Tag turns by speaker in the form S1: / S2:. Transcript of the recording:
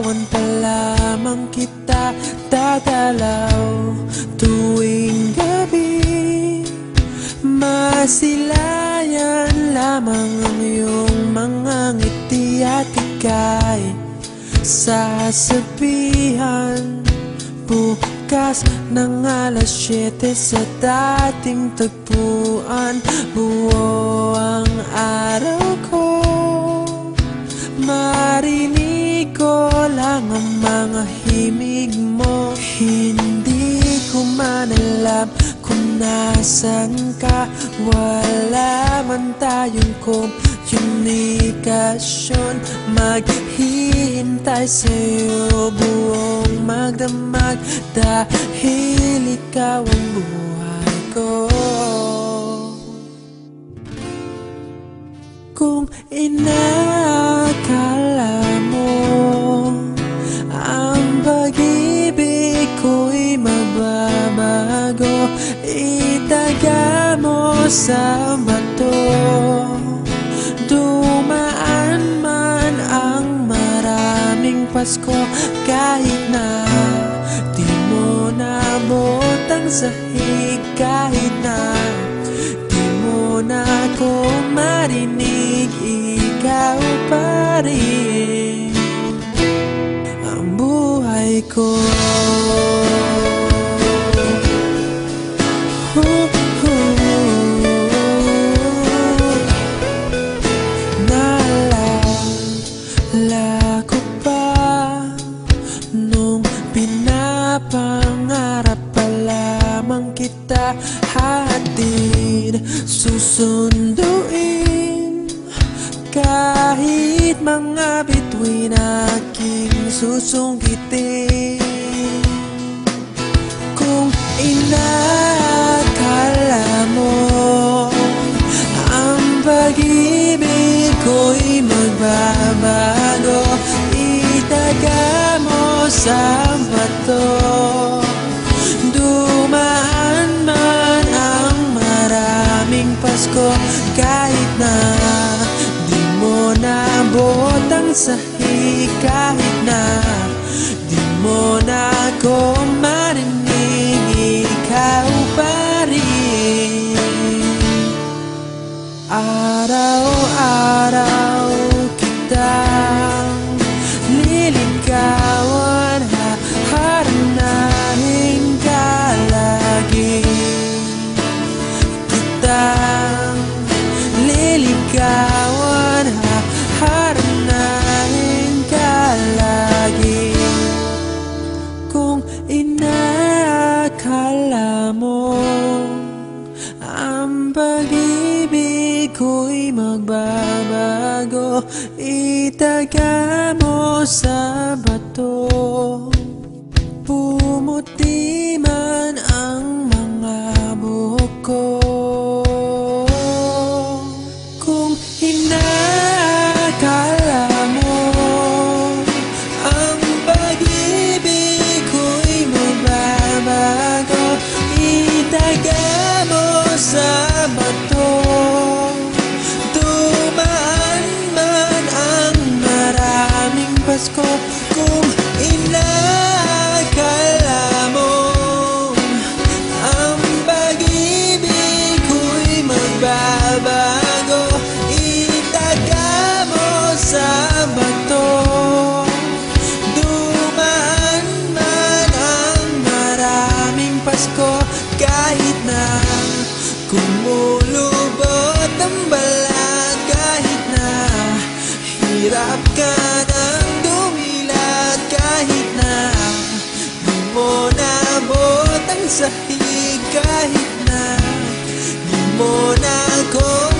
S1: Liligawan pa lamang kita dadalaw tuwing gabi. Masilayan lamang ang iyong mga ngiti at ika'y sasabihan bukas ng alas 7 sa dating tagpuan. Buo ang araw ko, marinig ko lang ang mga himig mo. Hindi ko man alam kung nasan ka, wala man tayong komunikasyon. Maghihintay sa'yo buong magdamag dahil ikaw ang buhay ko. Kung inakala mo ang pag-ibig ko'y mababago, itaga mo sa bato. Dumaan man ang maraming Pasko, kahit na di mo nabot ang sahig, kahit na di mo na ako marinig, ikaw pa rin ang buhay ko. Naalala ko pa nung pinapangarap pa lamang kita, hatid susunduin kahit mga bituin aking susungkitin. Kung inakala mo ang pag-ibig ko'y magbabago, itaga mo sa bato. Dumaan man ang maraming Pasko, kahit na di mo nabot ang sahig, kahit na di mo na ako marinig, ikaw pa rin. Araw-araw kitang liligawan, haharanahin ka lagi. Kitang liligawan, haharanahin ka lagi. Kung inakala mo ang pag-ibig ko'y magbabago, itaga mo sa bato. Pumuti man ang mga buhok ko. Kung inakala mo ang pag-ibig ko'y magbabago, itaga mo sa bato. Dumaan man ang maraming Pasko, kung inakala mo ang pag-ibig ko'y magbabago, itaga mo sa bato. Dumaan man ang maraming Pasko, kahit na kumulubot ang balat, kahit na hirap ka ng dumilat, kahit na di mo nabot ang sahig, kahit na di mo na ako